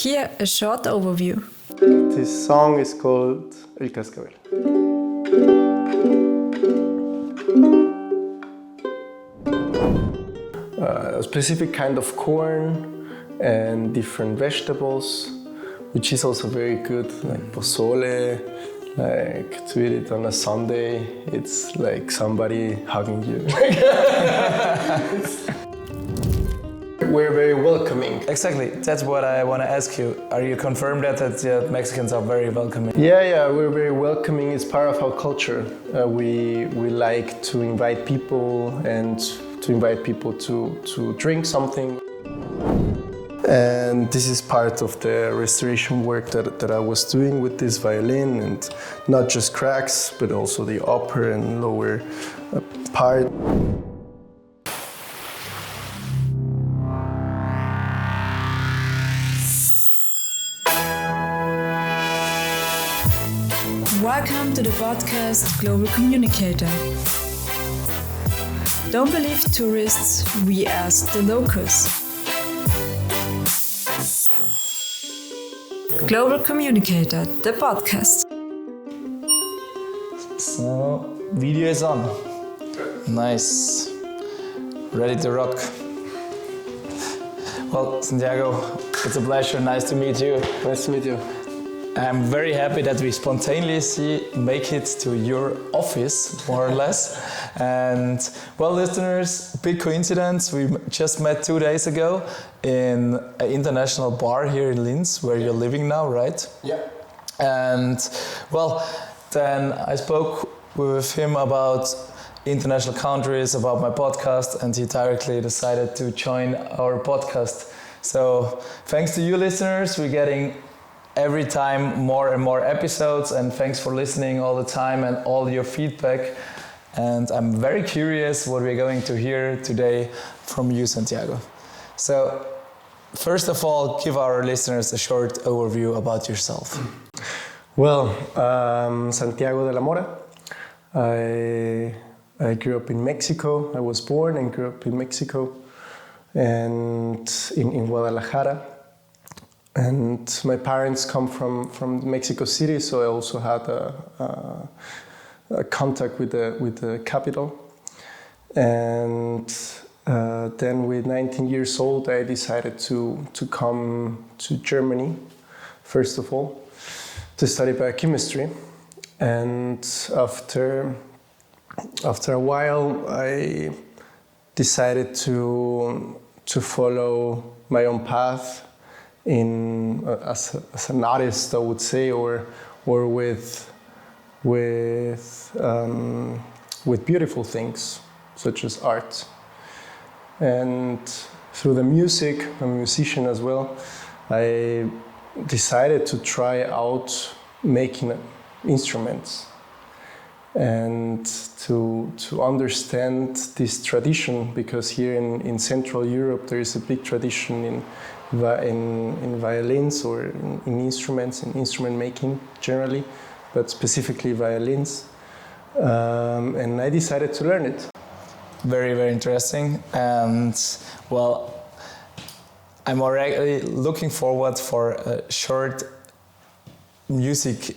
Here a short overview. This song is called El Cascabel. A specific kind of corn and different vegetables, which is also very good, like pozole, like to eat it on a Sunday. It's like somebody hugging you. We're very welcoming. Exactly, that's what I want to ask you. Are you confirmed that Mexicans are very welcoming? Yeah, we're very welcoming. It's part of our culture. We like to invite people and to invite people to drink something. And this is part of the restoration work that I was doing with this violin, and not just cracks, but also the upper and lower part. Welcome to the podcast Global Communicator. Don't believe tourists, we ask the locals. Global Communicator, the podcast. So, video is on. Nice. Ready to rock. Well, Santiago, it's a pleasure. Nice to meet you. Nice to meet you. I'm very happy that we spontaneously make it to your office, more or less. And well, listeners, big coincidence. We just met 2 days ago in an international bar here in Linz, where you're living now, right? Yeah. And well, then I spoke with him about international countries, about my podcast, and he directly decided to join our podcast. So thanks to you, listeners, we're getting every time more and more episodes, and thanks for listening all the time and all your feedback. And I'm very curious what we're going to hear today from you, Santiago. So first of all, give our listeners a short overview about yourself. Well, Santiago de la Mora. I grew up in Mexico. I was born and grew up in Mexico and in Guadalajara. And my parents come from Mexico City, so I also had a contact with the capital. And then with 19 years old, I decided to come to Germany, first of all, to study biochemistry. And after a while, I decided to follow my own path as an artist, I would say, or with beautiful things such as art. And through the music, I'm a musician as well, I decided to try out making instruments and to understand this tradition, because here in Central Europe there is a big tradition in violins or in instruments, in instrument making generally, but specifically violins. And I decided to learn it. Very, very interesting. And well, I'm already looking forward for a short music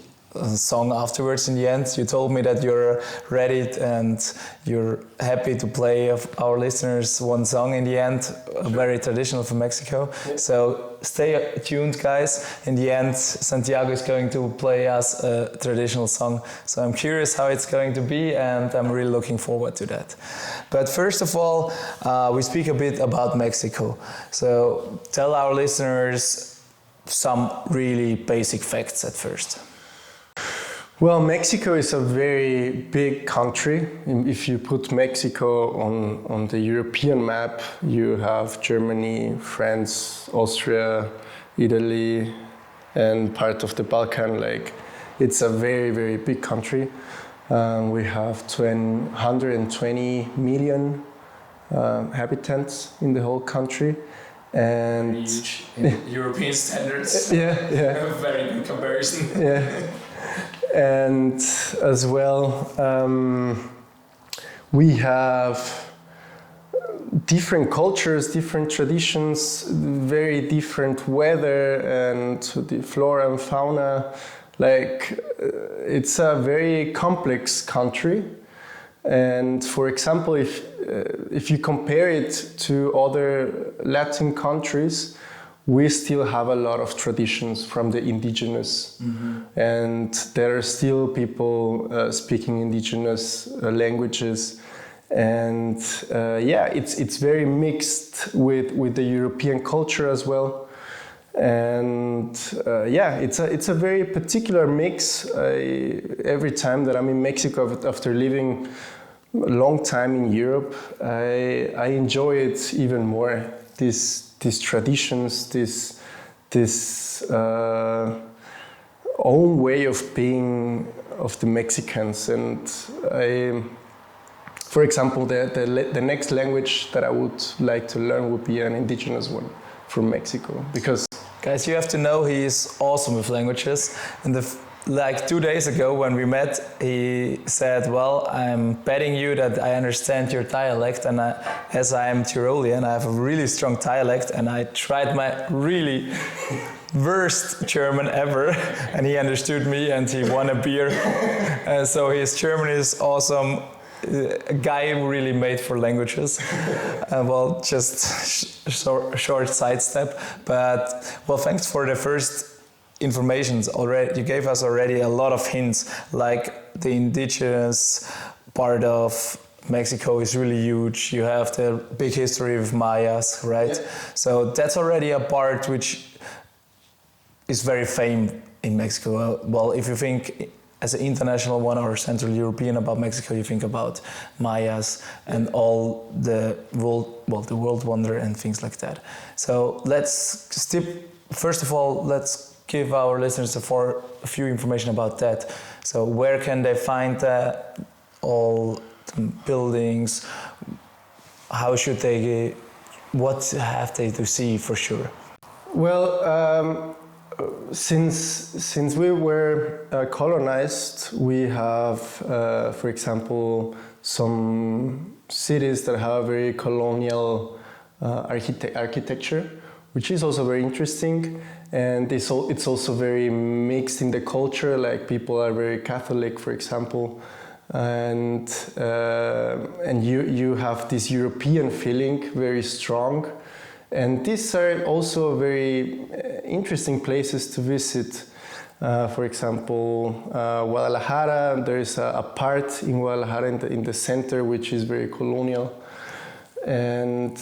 song afterwards. In the end, you told me that you're ready and you're happy to play of our listeners one song in the end, very traditional from Mexico. Yeah. So stay tuned, guys. In the end, Santiago is going to play us a traditional song. So I'm curious how it's going to be, and I'm really looking forward to that. But first of all, we speak a bit about Mexico. So tell our listeners some really basic facts at first. Well, Mexico is a very big country. If you put Mexico on the European map, you have Germany, France, Austria, Italy, and part of the Balkan. Like, it's a very, very big country. We have 120 million inhabitants in the whole country. And huge in European standards. Yeah. Very good comparison. Yeah. And as well, we have different cultures, different traditions, very different weather, and the flora and fauna. Like, it's a very complex country. And for example, if you compare it to other Latin countries, we still have a lot of traditions from the indigenous. And there are still people speaking indigenous languages. And it's very mixed with the European culture as well. And it's a very particular mix. Every time that I'm in Mexico after living a long time in Europe, I enjoy it even more. These traditions, this own way of being of the Mexicans. And for example, the next language that I would like to learn would be an indigenous one from Mexico, because guys, you have to know he is awesome with languages. And like 2 days ago when we met, he said, well, I'm betting you that I understand your dialect, and as I am Tyrolean, I have a really strong dialect, and I tried my really worst German ever, and he understood me and he won a beer. So his German is awesome. A guy really made for languages. Well, just short sidestep, but well, thanks for the first informations already. You gave us already a lot of hints, like the indigenous part of Mexico is really huge. You have the big history with Mayas, right? Yeah. So that's already a part which is very famous in Mexico. Well, if you think as an international one or Central European about Mexico, you think about Mayas and all the world wonder and things like that. So first of all, let's give our listeners a few information about that. So where can they find all the buildings? How should they, what have they to see for sure? Well, since we were colonized, we have, for example, some cities that have very colonial architecture, which is also very interesting. And it's also very mixed in the culture, like people are very Catholic, for example. And you have this European feeling very strong. And these are also very interesting places to visit. For example, Guadalajara, there is a part in Guadalajara in the center which is very colonial. And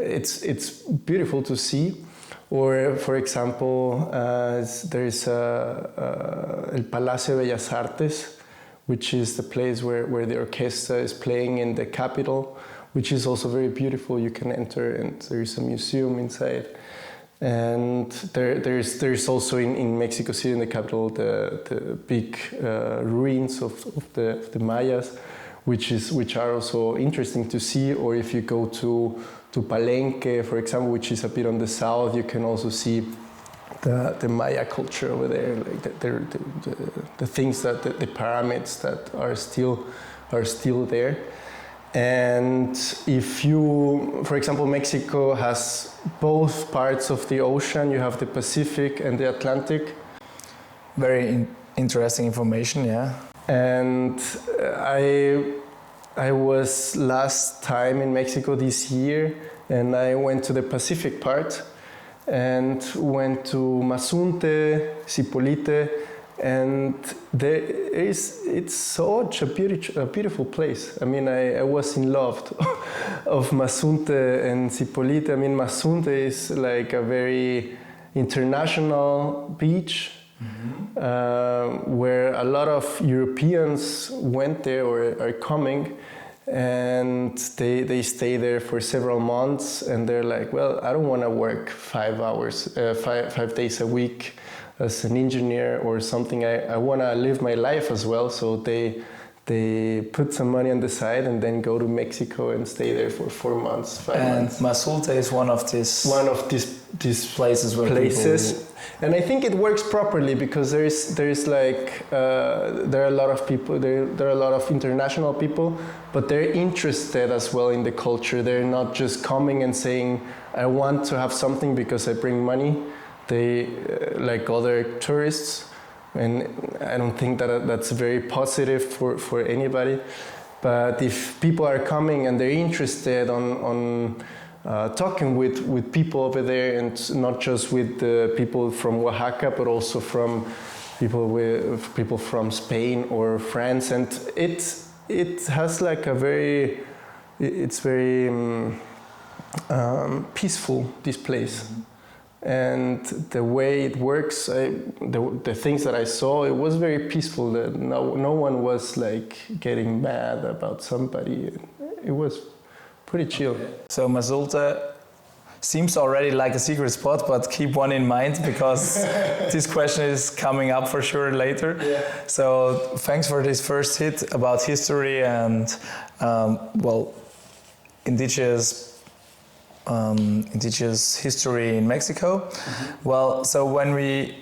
it's beautiful to see. Or, for example, there is El Palacio de Bellas Artes, which is the place where the orchestra is playing in the capital, which is also very beautiful. You can enter, and there is a museum inside. And there's also in Mexico City, in the capital, the big ruins of the Mayas, which are also interesting to see. Or if you go to Palenque, for example, which is a bit on the south, you can also see the Maya culture over there, like the things that the pyramids that are still there. And if you, for example, Mexico has both parts of the ocean. You have the Pacific and the Atlantic. Very interesting information, yeah. And I was last time in Mexico this year, and I went to the Pacific part and went to Mazunte, Zipolite, and it's such a beautiful place. I mean, I was in love of Mazunte and Zipolite. I mean, Mazunte is like a very international beach. Mm-hmm. Where a lot of Europeans went there or are coming, and they stay there for several months, and they're like, well, I don't want to work 5 days a week as an engineer or something. I want to live my life as well. So they they put some money on the side and then go to Mexico and stay there for 4 months, 5 months. And Mazulte is one of these places where people... And I think it works properly because there are a lot of people, there are a lot of international people, but they're interested as well in the culture. They're not just coming and saying, I want to have something because I bring money. They, like other tourists, and I don't think that that's very positive for anybody. But if people are coming and they're interested on talking with people over there, and not just with the people from Oaxaca, but also from people from Spain or France, and it has like it's very peaceful, this place. Mm-hmm. And the way it works, the things that I saw, it was very peaceful. No one was like getting mad about somebody. It was pretty chill. So Mazulte seems already like a secret spot, but keep one in mind because this question is coming up for sure later. Yeah. So thanks for this first hit about history and indigenous history in Mexico. Mm-hmm. Well, so when we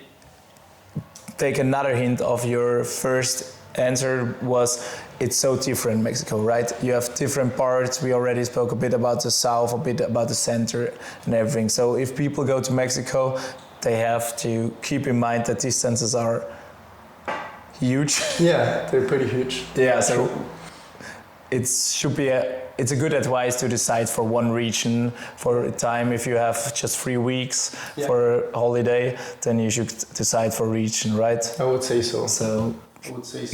take another hint of your first answer was it's so different, Mexico, right? You have different parts. We already spoke a bit about the south, a bit about the center and everything. So if people go to Mexico, they have to keep in mind that distances are huge. Yeah, they're pretty huge. Yeah, so it's a good advice to decide for one region for a time. If you have just 3 weeks for a holiday, then you should decide for region, right? I would say so. So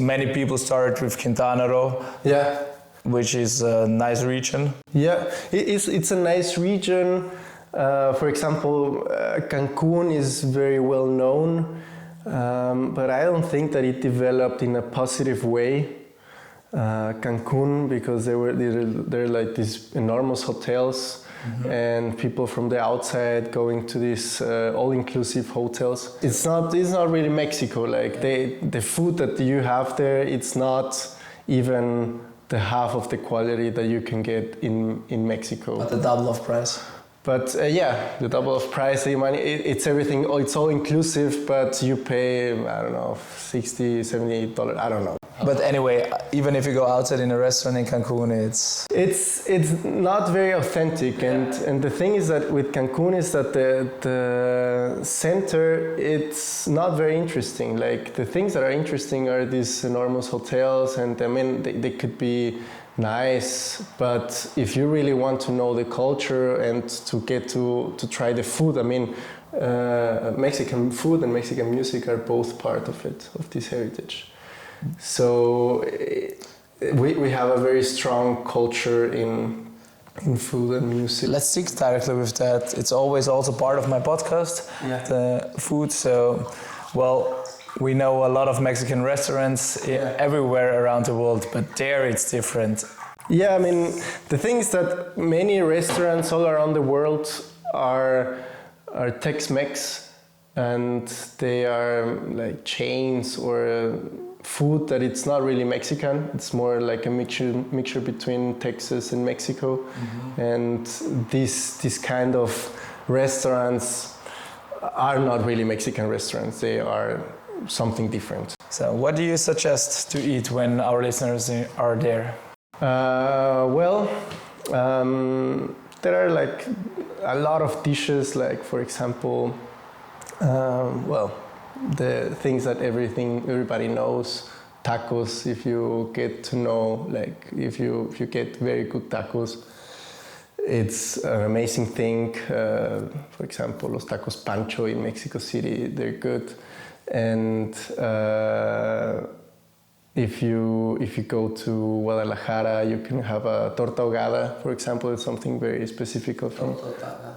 many people start with Quintana Roo, which is a nice region. Yeah, it's a nice region. For example, Cancun is very well known, but I don't think that it developed in a positive way. Cancun, because there are like these enormous hotels, mm-hmm. and people from the outside going to these all-inclusive hotels. It's not really Mexico. Like the food that you have there, it's not even the half of the quality that you can get in Mexico. But the double of price. But the double of price. It's everything. It's all inclusive, but you pay, I don't know, $60, $78. I don't know. But anyway, even if you go outside in a restaurant in Cancun, it's not very authentic. And the thing is that with Cancun is that the center, it's not very interesting. Like the things that are interesting are these enormous hotels, and I mean they could be nice, but if you really want to know the culture and to get to try the food, I mean Mexican food and Mexican music are both part of it, of this heritage. So we have a very strong culture in food and music. Let's stick directly with that. It's always also part of my podcast, the food. So, well, we know a lot of Mexican restaurants everywhere around the world, but there it's different. Yeah, I mean, the thing is that many restaurants all around the world are Tex-Mex, and they are like chains or food that it's not really Mexican. It's more like a mixture between Texas and Mexico. Mm-hmm. And these kind of restaurants are not really Mexican restaurants. They are something different. So what do you suggest to eat when our listeners are there? There are like a lot of dishes, like for example, the things that everybody knows, tacos. If you get to know, like if you get very good tacos, it's an amazing thing. For example, los tacos Pancho in Mexico City, they're good. And if you go to Guadalajara, you can have a torta ahogada, for example. It's something very specific from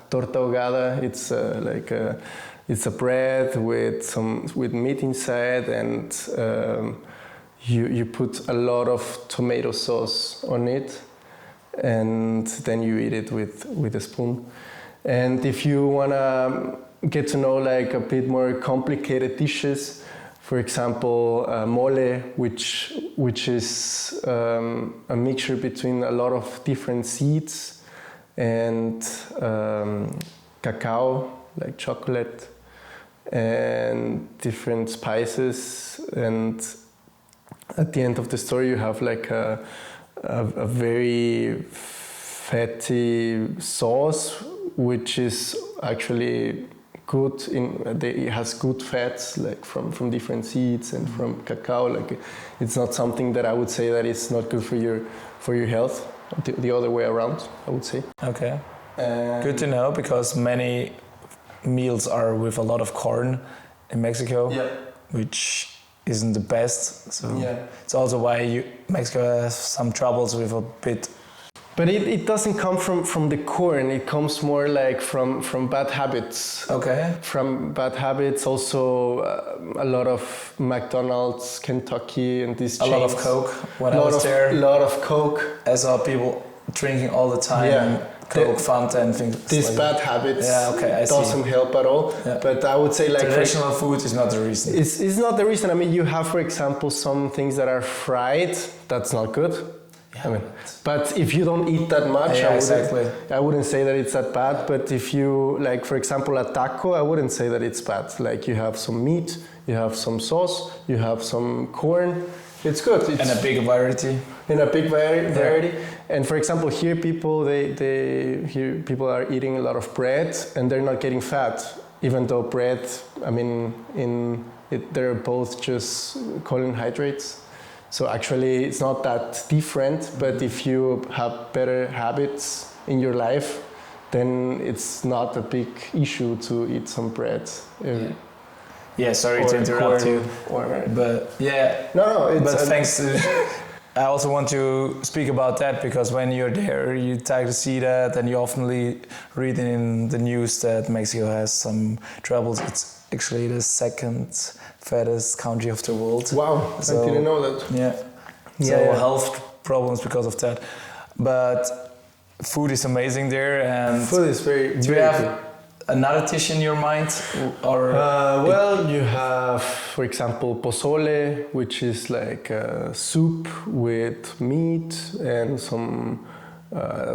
torta ahogada. It's it's a bread with meat inside, and you put a lot of tomato sauce on it, and then you eat it with a spoon. And if you wanna get to know like a bit more complicated dishes, For example, mole, which is a mixture between a lot of different seeds and cacao, like chocolate, and different spices. And at the end of the story, you have like a very fatty sauce, which is actually good. It has good fats, like from different seeds and from cacao. Like, it's not something that I would say that it's not good for your health. The other way around, I would say. Okay. Good to know, because many meals are with a lot of corn in Mexico, which isn't the best. So it's also why Mexico has some troubles with a bit. But it doesn't come from the corn. It comes more like from bad habits. Okay. From bad habits, also a lot of McDonald's, Kentucky, and these chains. A lot of Coke. When I was there, a lot of Coke. I saw people drinking all the time. Coke, Fanta, and things. These like bad habits I doesn't help at all. Yeah. But I would say, like, traditional food is not the reason. It's not the reason. I mean, you have, for example, some things that are fried. That's not good. I mean, but if you don't eat that much, I wouldn't say that it's that bad. But if you, like, for example, a taco, I wouldn't say that it's bad. Like, you have some meat, you have some sauce, you have some corn. It's good. And a big variety. In a big variety. And for example, here people are eating a lot of bread and they're not getting fat, even though bread, I mean, they're both just carbohydrates. So actually, it's not that different. But if you have better habits in your life, then it's not a big issue to eat some bread. Sorry to interrupt you. But thanks to... I also want to speak about that, because when you're there, you try to see that, and you often read in the news that Mexico has some troubles. It's actually the second fattest country of the world. Wow, I didn't know that. Health problems because of that. But food is amazing there, and food is very. Do you have another dish in your mind, or? You have, for example, pozole, which is like a soup with meat and some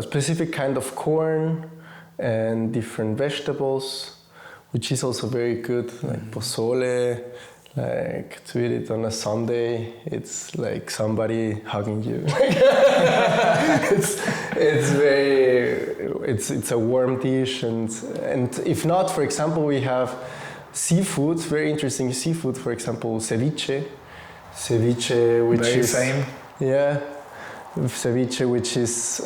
specific kind of corn and different vegetables, which is also very good. Like pozole, like to eat it on a Sunday, it's like somebody hugging you. It's a warm dish, and if not, for example, we have seafood, very interesting seafood. For example, ceviche, which very is famous. Yeah, ceviche, which is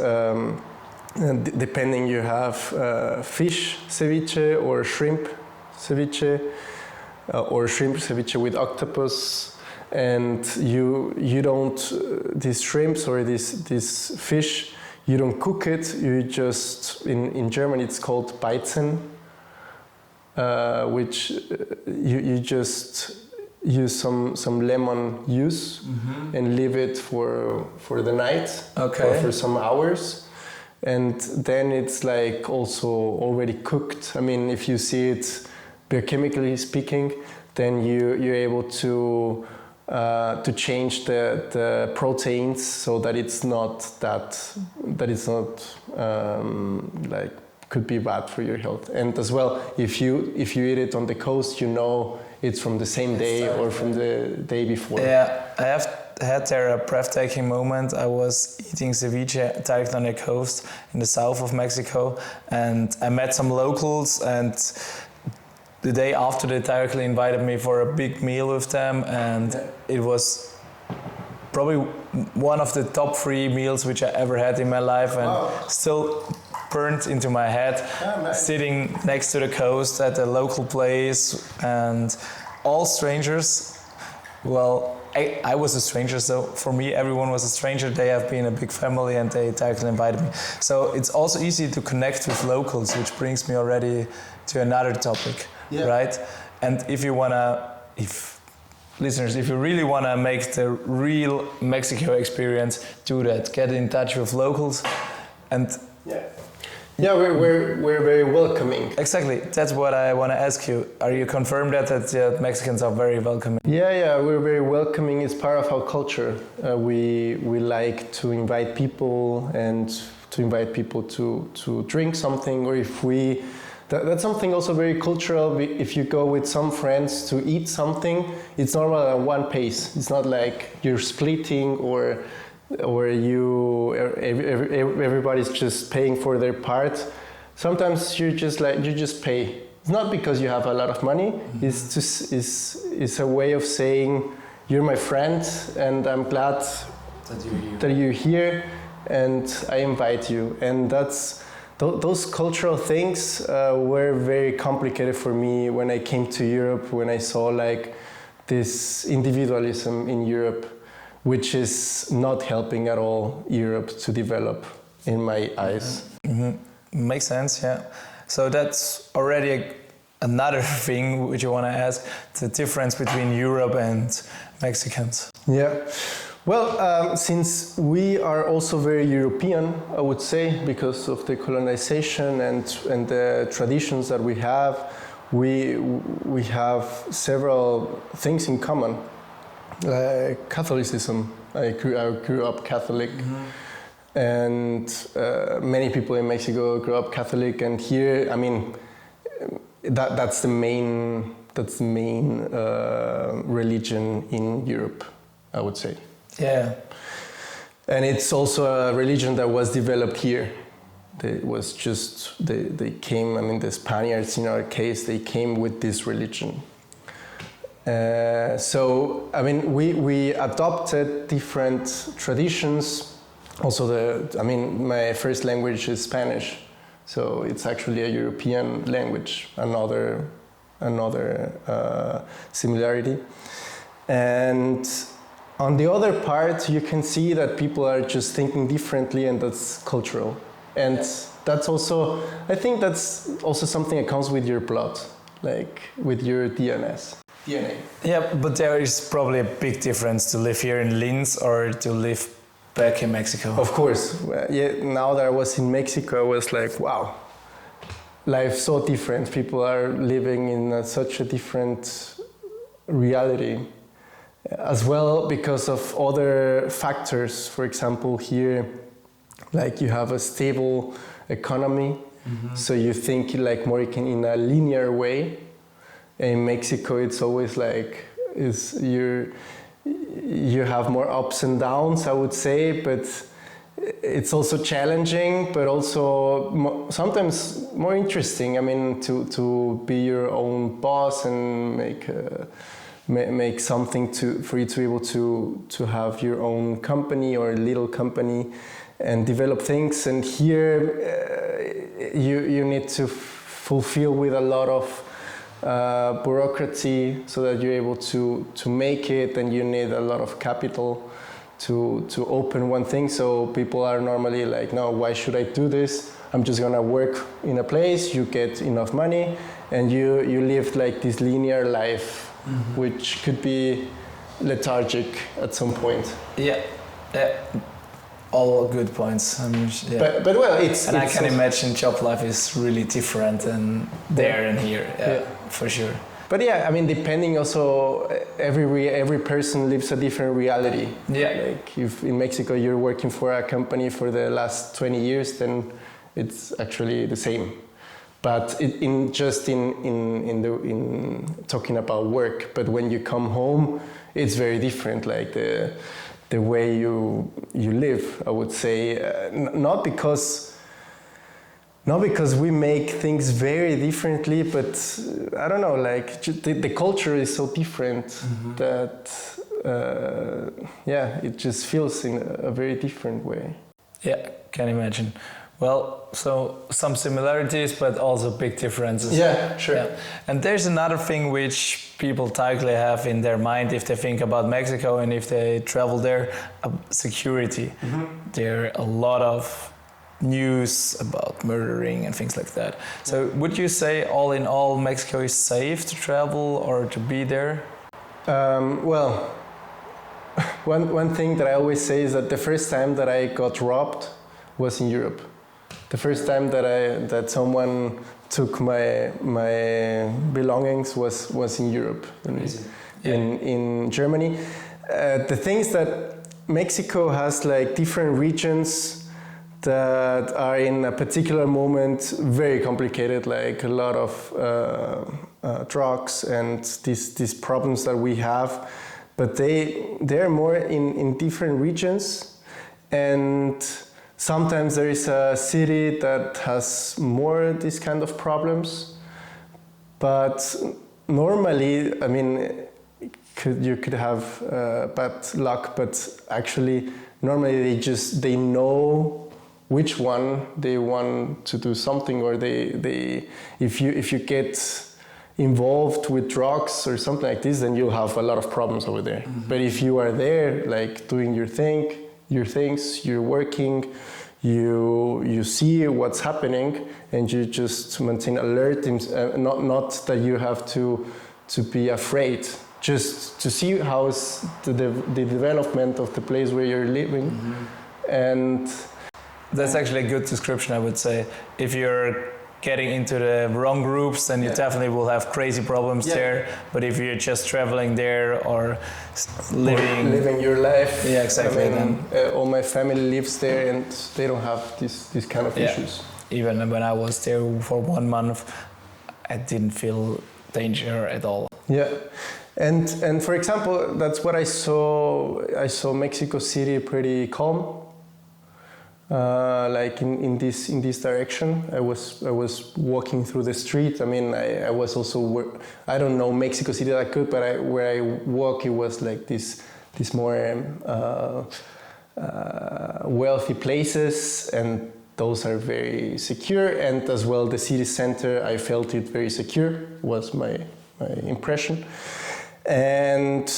depending, you have fish ceviche or shrimp ceviche. Or shrimp ceviche with octopus, and you don't these shrimps or this fish, you don't cook it. You just in German it's called Beizen, which you just use some lemon juice and leave it for the night or for some hours, and then it's like also already cooked. I mean, if you see it biochemically speaking, then you're able to change the proteins so that it's not like could be bad for your health. And as well, if you eat it on the coast, you know it's from the same day or from the day before. Yeah, I have had there a breathtaking moment. I was eating ceviche directly on the coast in the south of Mexico, and I met some locals, and the day after they directly invited me for a big meal with them, and it was probably one of the top 3 meals which I ever had in my life, and still burned into my head. Sitting next to the coast at a local place, and all strangers. Well, I was a stranger, so for me everyone was a stranger. They have been a big family and they directly invited me. So it's also easy to connect with locals, which brings me already to another topic. Right? And if you really want to make the real Mexico experience, do that. Get in touch with locals. And Yeah, we're very welcoming. Exactly, that's what I want to ask you. Are you confirmed that Mexicans are very welcoming? Yeah, we're very welcoming. It's part of our culture. We like to invite people and to invite people to drink something, or if that's something also very cultural. If you go with some friends to eat something, it's normal at one pace. It's not like you're splitting or everybody's just paying for their part. Sometimes you just pay. It's not because you have a lot of money. Mm-hmm. It's a way of saying you're my friend and I'm glad that you're here and I invite you. And those cultural things were very complicated for me when I came to Europe, when I saw like this individualism in Europe, which is not helping at all Europe to develop in my eyes. Mm-hmm. Makes sense, yeah. So that's already another thing which I want to ask, the difference between Europe and Mexicans. Yeah. Well, since we are also very European, I would say, because of the colonization and the traditions that we have several things in common. Catholicism. I grew up Catholic, mm-hmm. and many people in Mexico grew up Catholic. And here, I mean, that's the main religion in Europe, I would say. Yeah. And it's also a religion that was developed here. They came. I mean, the Spaniards, in our case, they came with this religion. So, I mean, we adopted different traditions. Also, my first language is Spanish, so it's actually a European language. Another similarity. And on the other part, you can see that people are just thinking differently, and that's cultural. And that's also, I think that's also something that comes with your blood, like with your DNA. Yeah, but there is probably a big difference to live here in Linz or to live back in Mexico. Of course. Yeah, now that I was in Mexico, I was like, wow, life's so different. People are living in such a different reality. As well, because of other factors. For example, here, like you have a stable economy, mm-hmm. so you think like more in a linear way. In Mexico, it's always like you have more ups and downs, I would say, but it's also challenging, but also sometimes more interesting. I mean, to be your own boss and make something for you to be able to have your own company or a little company and develop things. And here you need to fulfill with a lot of bureaucracy so that you're able to make it, and you need a lot of capital to open one thing. So people are normally like, no, why should I do this? I'm just gonna work in a place, you get enough money, and you live like this linear life, mm-hmm. which could be lethargic at some point. Yeah. All good points. But well, I can imagine job life is really different than there and here. Yeah, for sure. But yeah, I mean, depending also, every person lives a different reality. Yeah. Like if in Mexico you're working for a company for the last 20 years, then it's actually the same. But in talking about work, but when you come home, it's very different. Like the way you live, I would say, not because we make things very differently, but I don't know, like the culture is so different, mm-hmm. that it just feels in a very different way. Yeah, can imagine. Well, so some similarities, but also big differences. Yeah, sure. Yeah. And there's another thing which people typically have in their mind if they think about Mexico and if they travel there, security. Mm-hmm. There are a lot of news about murdering and things like that. So would you say all in all Mexico is safe to travel or to be there? Well, one thing that I always say is that the first time that I got robbed was in Europe. The first time that someone took my belongings was in Europe, in Germany. The thing is that Mexico has like different regions that are in a particular moment very complicated, like a lot of drugs and these problems that we have, but they're more in different regions, and sometimes there is a city that has more these kind of problems, but normally, I mean, you could have bad luck, but actually normally they know which one they want to do something, or if you get involved with drugs or something like this, then you'll have a lot of problems over there. Mm-hmm. But if you are there, like doing your things, you're working, you see what's happening, and you just maintain alert. Not that you have to be afraid, just to see how's the development of the place where you're living, and. That's actually a good description, I would say. If you're getting into the wrong groups, then you definitely will have crazy problems there. But if you're just traveling there or living your life, exactly. I mean, then all my family lives there, and they don't have these kind of issues. Even when I was there for 1 month, I didn't feel danger at all. Yeah. And for example, that's what I saw. I saw Mexico City pretty calm. Like in this direction, I was walking through the street. I mean, I was also I don't know Mexico City that good, but where I walk, it was like this more wealthy places, and those are very secure. And as well, the city center, I felt it very secure. Was my impression. And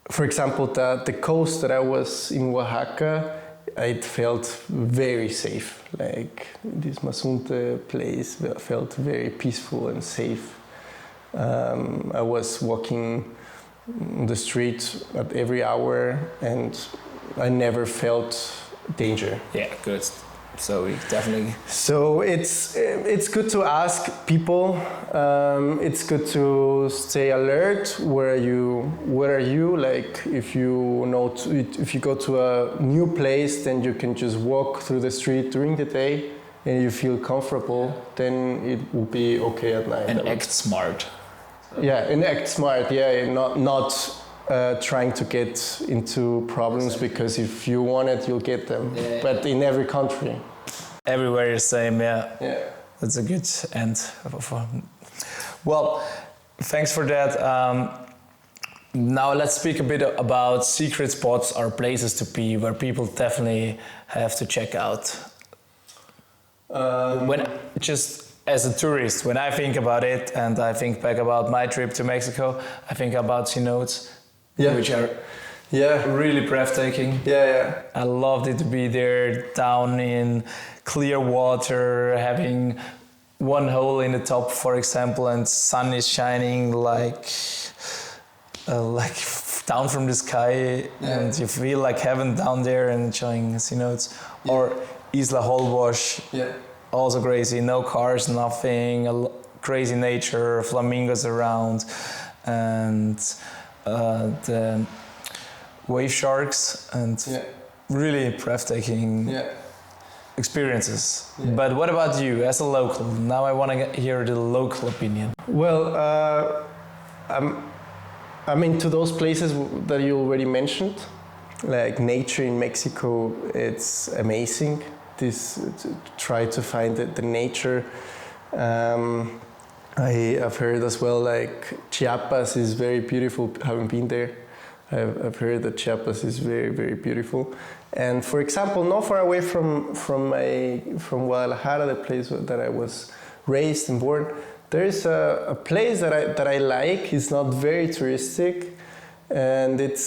for example, the coast that I was in Oaxaca, I felt very safe. Like this Mazunte place felt very peaceful and safe. I was walking the street at every hour, and I never felt danger. Yeah, good. So we definitely. So it's good to ask people. It's good to stay alert. Where are you? Like if you go to a new place, then you can just walk through the street during the day, and you feel comfortable. Then it will be okay at night. And act smart. Yeah, and act smart. Yeah, not trying to get into problems, because if you want it, you'll get them. Yeah. But in every country. Everywhere is the same, yeah. That's a good end. Well, thanks for that. Now let's speak a bit about secret spots or places to be where people definitely have to check out. When just as a tourist, when I think about it and I think back about my trip to Mexico, I think about cenotes, which are really breathtaking. I loved it to be there down in clear water, having one hole in the top, for example, and sun is shining like down from the sky, and you feel like heaven down there and enjoying cenotes. Or Isla Holbox, also crazy, no cars, nothing, crazy nature, flamingos around, and the wave sharks, and really breathtaking experiences. But what about you as a local? Now I want to hear the local opinion. Well, I'm into those places that you already mentioned, like nature in Mexico. It's amazing. Try to find the nature. I've heard as well, like Chiapas is very beautiful. Haven't been there. I've heard that Chiapas is very, very beautiful. And for example, not far away from Guadalajara, the place that I was raised and born, there is a place that I like. It's not very touristic, and it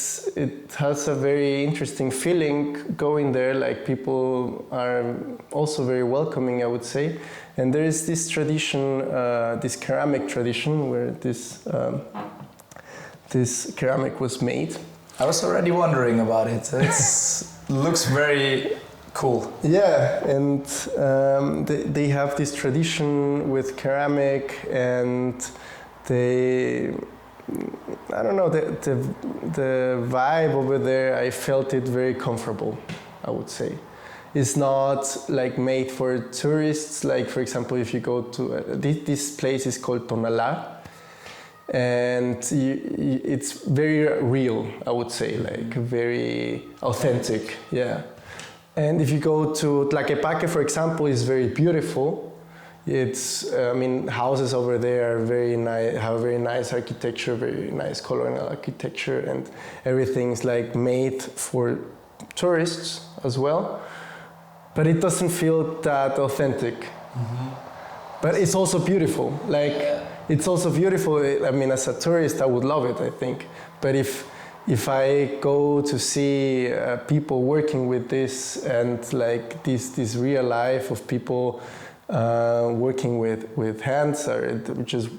has a very interesting feeling going there. Like people are also very welcoming, I would say. And there is this tradition, this ceramic tradition, where this ceramic was made. I was already wondering about it. It looks very Cool. Yeah, and they have this tradition with ceramic, and they, I don't know, the vibe over there, I felt it very comfortable, I would say. It's not like made for tourists, like for example, if you go to, this place is called Tonalá, and it's very real, I would say, like very authentic, yeah. And if you go to Tlaquepaque, for example, is very beautiful. It's, I mean, houses over there are very nice, have very nice architecture, very nice colonial architecture, and everything's like made for tourists as well. But it doesn't feel that authentic. Mm-hmm. But it's also beautiful. Like, it's also beautiful. I mean, as a tourist, I would love it, I think. But if I go to see people working with this, and like this real life of people working with hands, or just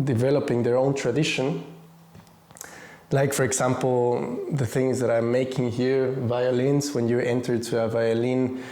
developing their own tradition, like for example the things that I'm making here, violins, when you enter to a violin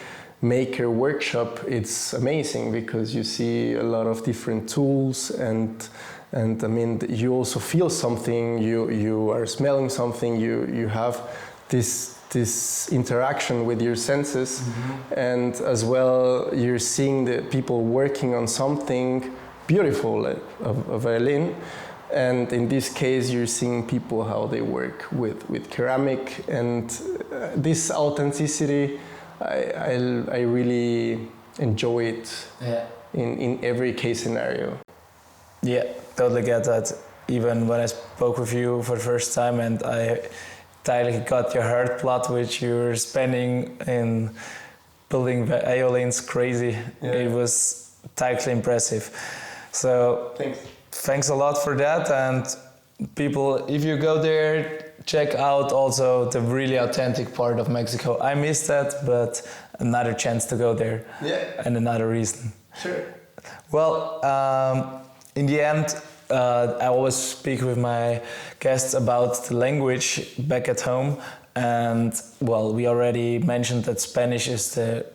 maker workshop, it's amazing because you see a lot of different tools, and I mean, you also feel something, you are smelling something, you have this interaction with your senses, mm-hmm. and as well you're seeing the people working on something beautiful, like a violin, and in this case you're seeing people how they work with ceramic, and this authenticity, I really enjoy it, yeah. in every case scenario. Yeah, totally get that. Even when I spoke with you for the first time, and I tightly got your heart plot, which you're spending in building violins, crazy. Yeah. It was tightly impressive. So thanks a lot for that. And people, if you go there, check out also the really authentic part of Mexico. I missed that, but another chance to go there. Yeah. And another reason. Sure. Well, in the end, I always speak with my guests about the language back at home, and well, we already mentioned that Spanish is the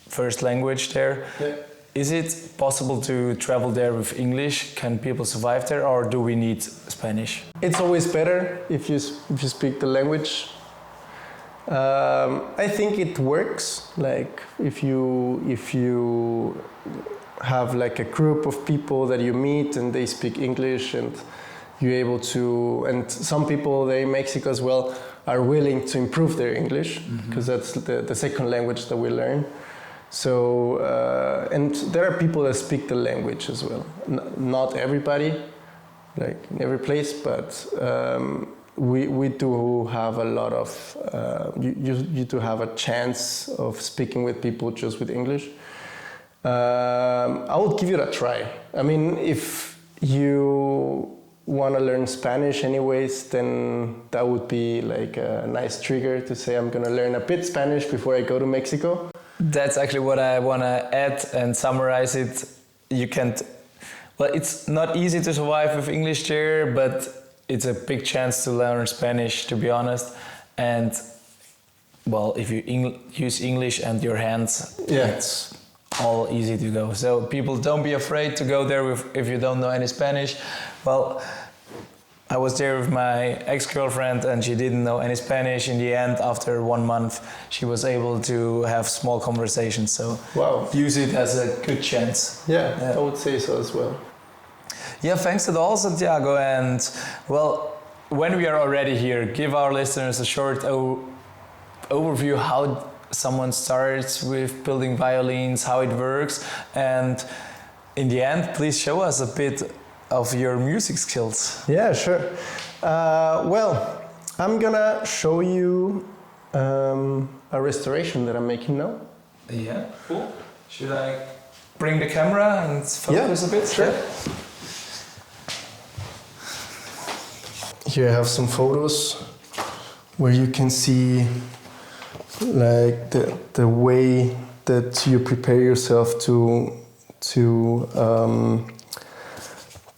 first language there. Yeah. Is it possible to travel there with English? Can people survive there, or do we need Spanish? It's always better if you speak the language. I think it works. Like if you have like a group of people that you meet and they speak English, and you're able to, and some people there in Mexico as well are willing to improve their English, because mm-hmm. that's the second language that we learn. So and there are people that speak the language as well. Not everybody, like in every place, but we do have a lot of you do have a chance of speaking with people just with English. I would give it a try. I mean, if you want to learn Spanish anyways, then that would be like a nice trigger to say I'm going to learn a bit Spanish before I go to Mexico. That's actually what I want to add and summarize it. You can't, well, it's not easy to survive with English there, but it's a big chance to learn Spanish, to be honest. And well, if you use English and your hands, yeah, it's all easy to go. So people, don't be afraid to go there if you don't know any Spanish. Well, I was there with my ex-girlfriend and she didn't know any Spanish. In the end, after 1 month, she was able to have small conversations. So wow, use it as a good chance. Yeah, I would say so as well. Yeah, thanks at all, Santiago. And well, when we are already here, give our listeners a short overview how someone starts with building violins, how it works, and in the end, please show us a bit of your music skills. Yeah, sure. Well, I'm gonna show you a restoration that I'm making now. Yeah, cool. Should I bring the camera and focus a bit? Sure. Yeah. Here I have some photos where you can see like the way that you prepare yourself to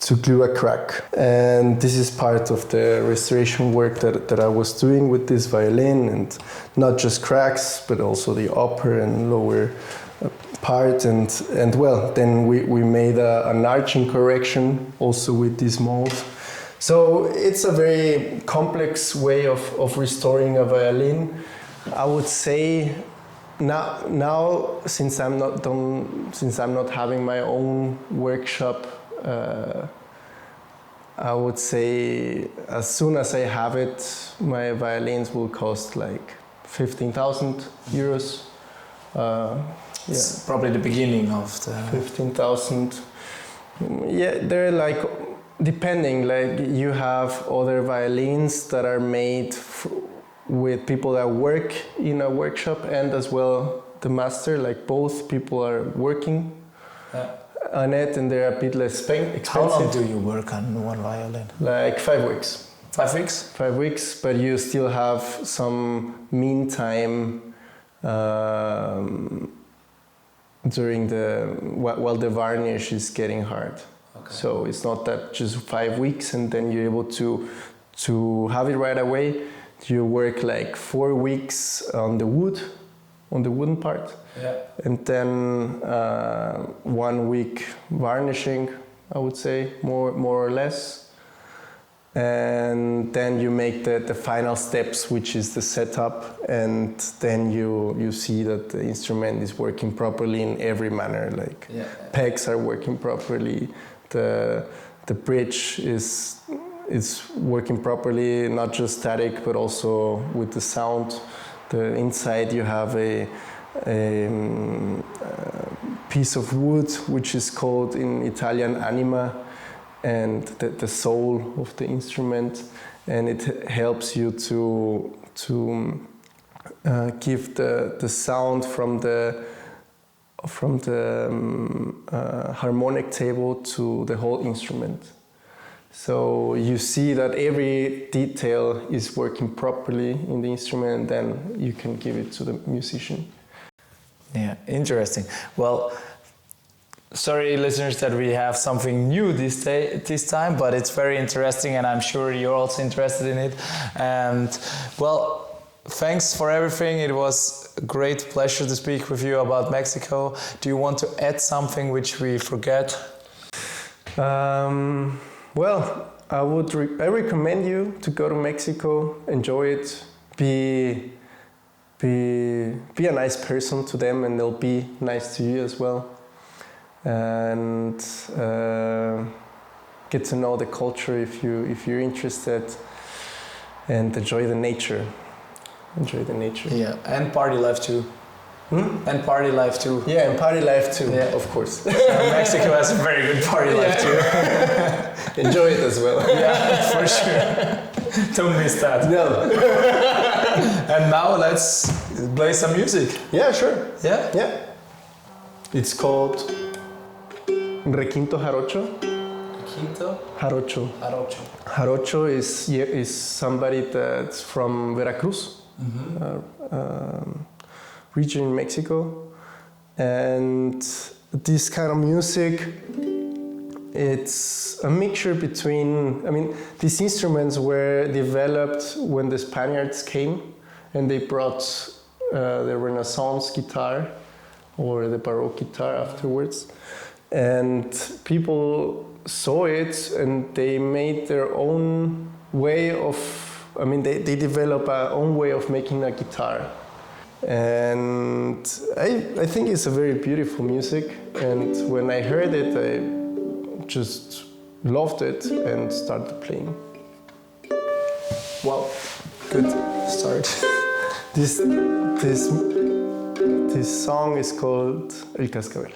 to glue a crack. And this is part of the restoration work that I was doing with this violin, and not just cracks, but also the upper and lower part. And well, then we made an arching correction also with these molds. So it's a very complex way of restoring a violin. I would say now since I'm not having my own workshop, I would say as soon as I have it, my violins will cost like 15,000 euros. It's probably the beginning of the 15,000. Yeah, they're like, depending, like you have other violins that are made with people that work in a workshop, and as well the master, like both people are working on it, and they're a bit less expensive. How long do you work on one violin? Like 5 weeks. 5 weeks? 5 weeks, but you still have some mean time during while the varnish is getting hard. Okay. So it's not that just 5 weeks and then you're able to have it right away. You work like 4 weeks on the wooden part, and then 1 week varnishing, I would say, more or less. And then you make the final steps, which is the setup, and then you see that the instrument is working properly in every manner. Like pegs are working properly, the bridge is working properly, not just static, but also with the sound. The inside you have a piece of wood, which is called in Italian anima, and the soul of the instrument, and it helps you to give the sound from the harmonic table to the whole instrument. So you see that every detail is working properly in the instrument, and then you can give it to the musician. Yeah, interesting. Well, sorry listeners that we have something new this time, but it's very interesting and I'm sure you're also interested in it. And well, thanks for everything. It was a great pleasure to speak with you about Mexico. Do you want to add something which we forget? Well, I recommend you to go to Mexico, enjoy it, be a nice person to them, and they'll be nice to you as well. And get to know the culture if you're interested, and enjoy the nature. Yeah, and party life too. And party life too. Yeah, and party life too, of course. Mexico has a very good party life too. Enjoy it as well. Yeah, for sure. Don't miss that. No. And now let's play some music. Yeah, sure. Yeah? It's called Requinto Jarocho. Requinto? Jarocho. Jarocho is somebody that's from Veracruz. Region in Mexico, and this kind of music, it's a mixture between, these instruments were developed when the Spaniards came and they brought the Renaissance guitar or the Baroque guitar afterwards, and people saw it and they made their own way of, they developed their own way of making a guitar. And I think it's a very beautiful music, and when I heard it, I just loved it and started playing. Wow, good start. This song is called El Cascabel.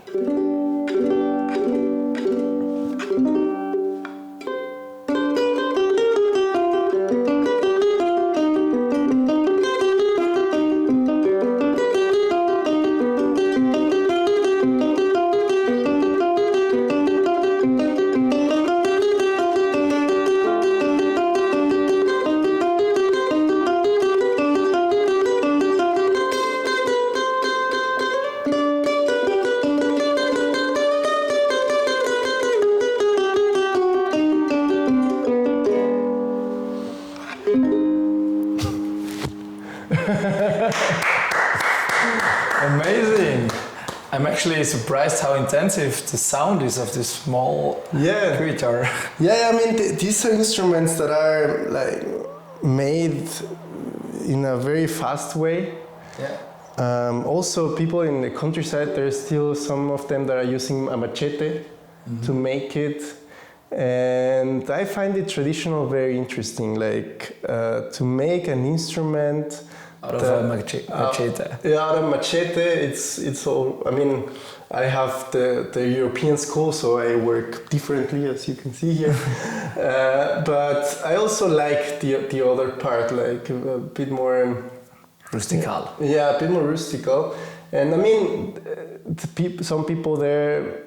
I'm actually surprised how intensive the sound is of this small guitar. Yeah, I mean, these are instruments that are like made in a very fast way. Yeah. Also, people in the countryside, there's still some of them that are using a machete to make it. And I find the traditional very interesting, like to make an instrument out of a machete. Out of machete, it's all. I mean, I have the European school, so I work differently, as you can see here. But I also like the other part, like a bit more rustical. Yeah, a bit more rustical. And I mean, some people there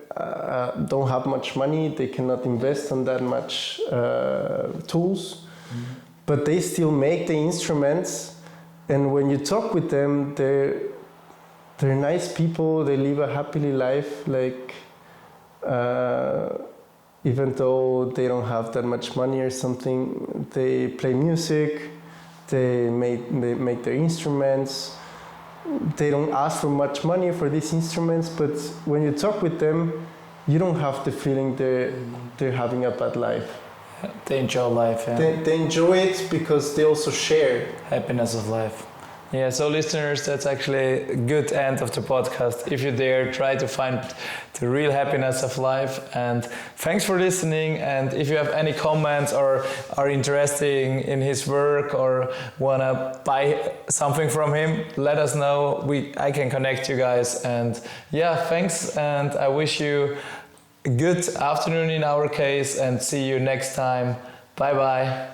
don't have much money. They cannot invest on that much tools, but they still make the instruments. And when you talk with them, they're nice people. They live a happily life. Like even though they don't have that much money or something, they play music. They make their instruments. They don't ask for much money for these instruments, but when you talk with them, you don't have the feeling they're having a bad life. They enjoy life. Yeah. They enjoy it because they also share happiness of life. Yeah, so listeners, that's actually a good end of the podcast. If you dare, try to find the real happiness of life. And thanks for listening. And if you have any comments or are interested in his work or want to buy something from him, let us know. I can connect you guys. And yeah, thanks. And I wish you a good afternoon in our case, and see you next time. Bye-bye.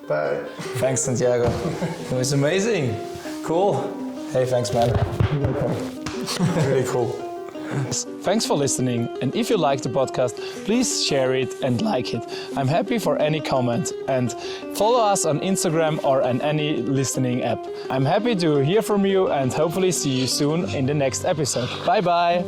Bye. Thanks, Santiago. It was amazing. Cool. Hey, thanks, man. You're welcome. Really cool. Thanks for listening. And if you like the podcast, please share it and like it. I'm happy for any comment. And follow us on Instagram or on any listening app. I'm happy to hear from you and hopefully see you soon in the next episode. Bye-bye.